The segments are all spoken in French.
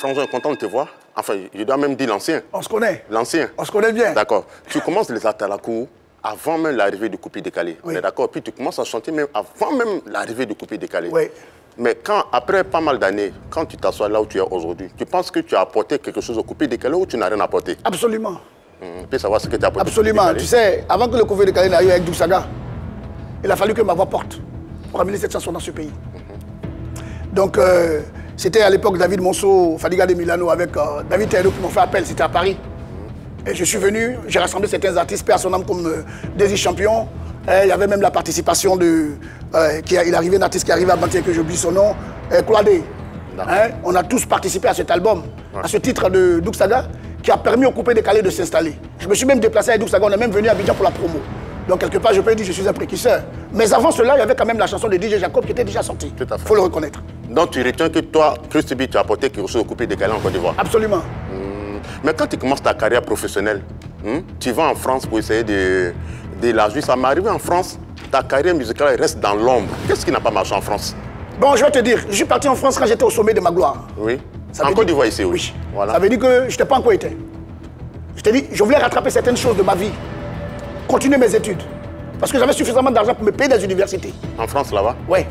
Frangin est content de te voir. Enfin, je dois même dire l'ancien. On se connaît. L'ancien. On se connaît bien. D'accord. Tu commences les Atalakou avant même l'arrivée du coupé décalé. Oui. On est d'accord. Puis tu commences à chanter même avant même l'arrivée du coupé décalé. Oui. Mais quand, après pas mal d'années, quand tu t'assois là où tu es aujourd'hui, tu penses que tu as apporté quelque chose au coupé décalé ou tu n'as rien apporté? Absolument. On peut savoir ce que tu as apporté. Absolument. Tu sais, avant que le coupé décalé n'arrive avec Douksaga, il a fallu que ma voix porte pour amener cette chanson dans ce pays. Donc, c'était à l'époque David Monceau, Fadiga de Milano avec David Taïdo qui m'ont fait appel, c'était à Paris. Et je suis venu, j'ai rassemblé certains artistes, père son âme comme Désir Champion. Il y avait même la participation de... il arrivait un artiste qui arrivait à Bantier, que j'oublie son nom, Claudé. Hein? On a tous participé à cet album, à ce titre de Douksaga, qui a permis au coupé décalé de s'installer. Je me suis même déplacé avec Douksaga, on est même venu à Abidjan pour la promo. Donc quelque part, je peux dire que je suis un précurseur. Mais avant cela, il y avait quand même la chanson de DJ Jacob qui était déjà sortie. Tout à fait. Il faut le reconnaître. Donc tu retiens que toi, Christy B, tu as apporté quelque chose au coupé décalé en Côte d'Ivoire. Absolument. Mais quand tu commences ta carrière professionnelle, tu vas en France pour essayer d'élargir. Ça m'est arrivé en France, ta carrière musicale reste dans l'ombre. Qu'est-ce qui n'a pas marché en France? Bon, je vais te dire, je suis parti en France quand j'étais au sommet de ma gloire. Oui. Ça En veut Côte dire- d'Ivoire ici, oui. Oui. Voilà. Ça veut dire que je n'étais pas encore éteint. Je t'ai dit, je voulais rattraper certaines choses de ma vie. Continuer mes études. Parce que j'avais suffisamment d'argent pour me payer des universités. En France, là-bas. Ouais.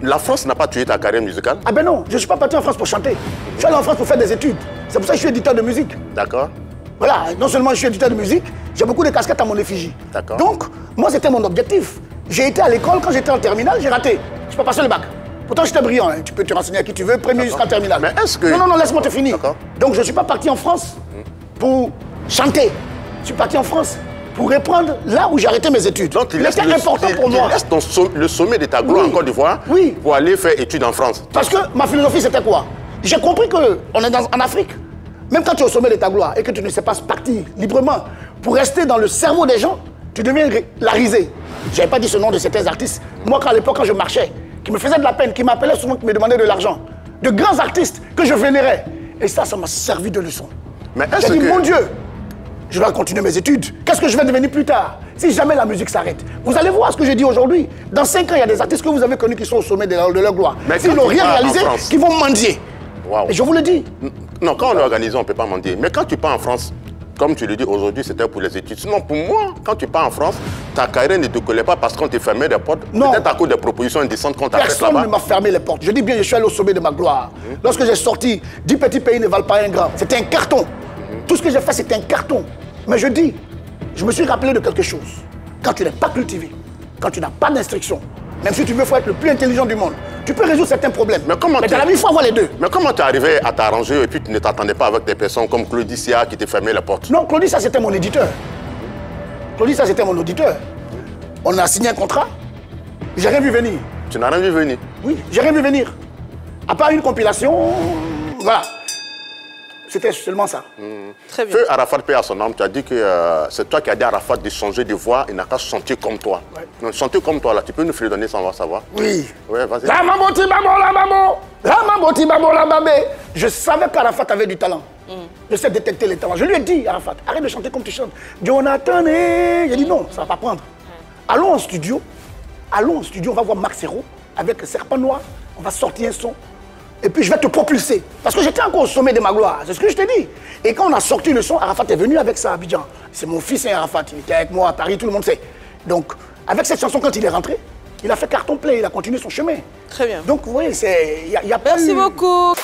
La France n'a pas tué ta carrière musicale. Ah ben non, je ne suis pas parti en France pour chanter. Je suis allé en France pour faire des études. C'est pour ça que je suis éditeur de musique. D'accord. Voilà, non seulement je suis éditeur de musique, j'ai beaucoup de casquettes à mon effigie. D'accord. Donc, moi, c'était mon objectif. J'ai été à l'école, quand j'étais en terminale, j'ai raté. Je n'ai pas passé le bac. Pourtant, j'étais brillant, hein. Tu peux te renseigner à qui tu veux, premier jusqu'en terminale. Mais est-ce que... Non, laisse-moi te finir. D'accord. Donc, je ne suis pas parti en France pour chanter. Je suis parti en France pour reprendre là où j'ai arrêté mes études. Donc, tu Il laisses était important pour moi. Tu laisses le sommet de ta gloire Oui. en Côte d'Ivoire Oui. pour aller faire études en France. Parce que ma philosophie, c'était quoi? J'ai compris qu'on est en Afrique. Même quand tu es au sommet de ta gloire et que tu ne sais pas partir librement pour rester dans le cerveau des gens, tu deviens la risée. Je n'avais pas dit ce nom de certains artistes. Moi, à l'époque, quand je marchais, qui me faisaient de la peine, qui m'appelaient souvent, qui me demandaient de l'argent. De grands artistes que je vénérais. Et ça m'a servi de leçon. Mais J'ai est-ce dit, que... mon Dieu, je dois continuer mes études. Qu'est-ce que je vais devenir plus tard si jamais la musique s'arrête? Vous allez voir ce que je dis aujourd'hui. Dans 5 ans, il y a des artistes que vous avez connus qui sont au sommet de leur gloire. Mais S'ils quand n'ont tu rien pars en réalisé, France- qu'ils vont mendier. Waouh. Et je vous le dis. Non, quand on est organisé, on ne peut pas mentir. Mais quand tu pars en France, comme tu le dis aujourd'hui, c'était pour les études. Sinon, pour moi, quand tu pars en France, ta carrière ne te collait pas parce qu'on te fermait des portes. Non. Peut-être à cause des propositions indécentes qu'on t'a faites Personne ne là-bas. m'a fermé les portes. Je dis bien, je suis allé au sommet de ma gloire. Lorsque j'ai sorti 10 petits pays ne valent pas un grand, c'était un carton. Tout ce que j'ai fait, c'était un carton. Mais je dis, je me suis rappelé de quelque chose. Quand tu n'es pas cultivé, quand tu n'as pas d'instruction, même si tu veux, il faut être le plus intelligent du monde. Tu peux résoudre certains problèmes. Mais comment dans la vie, il faut avoir les deux. Mais comment tu es arrivé à t'arranger et puis tu ne t'attendais pas avec des personnes comme Claudie Sia qui te fermaient les portes? Non, Claudie, ça c'était mon éditeur. Claudie, ça c'était mon auditeur. On a signé un contrat. J'ai rien vu venir. Tu n'as rien vu venir. Oui, j'ai rien vu venir. À part une compilation, voilà. C'était seulement ça. Très bien. Feu Arafat, paix à son âme, tu as dit que c'est toi qui as dit à Arafat de changer de voix, il n'a qu'à chanter comme toi. Ouais. Donc, chanter comme toi, là, tu peux nous fredonner sans savoir. Oui. Ouais, vas-y. La maman, ti maman, la maman. La maman, ti maman, la maman. Je savais qu'Arafat avait du talent. Je sais détecter les talents. Je lui ai dit, Arafat, arrête de chanter comme tu chantes. Jonathan, j'ai dit non, ça ne va pas prendre. Allons en studio, on va voir Max Hero avec le Serpent Noir, on va sortir un son. Et puis je vais te propulser. Parce que j'étais encore au sommet de ma gloire, c'est ce que je t'ai dit. Et quand on a sorti le son, Arafat est venu avec ça à Abidjan. C'est mon fils, hein, Arafat, il était avec moi à Paris, tout le monde sait. Donc, avec cette chanson, quand il est rentré, il a fait carton plein, il a continué son chemin. Très bien. Donc, vous voyez, il y a pas Merci eu- beaucoup.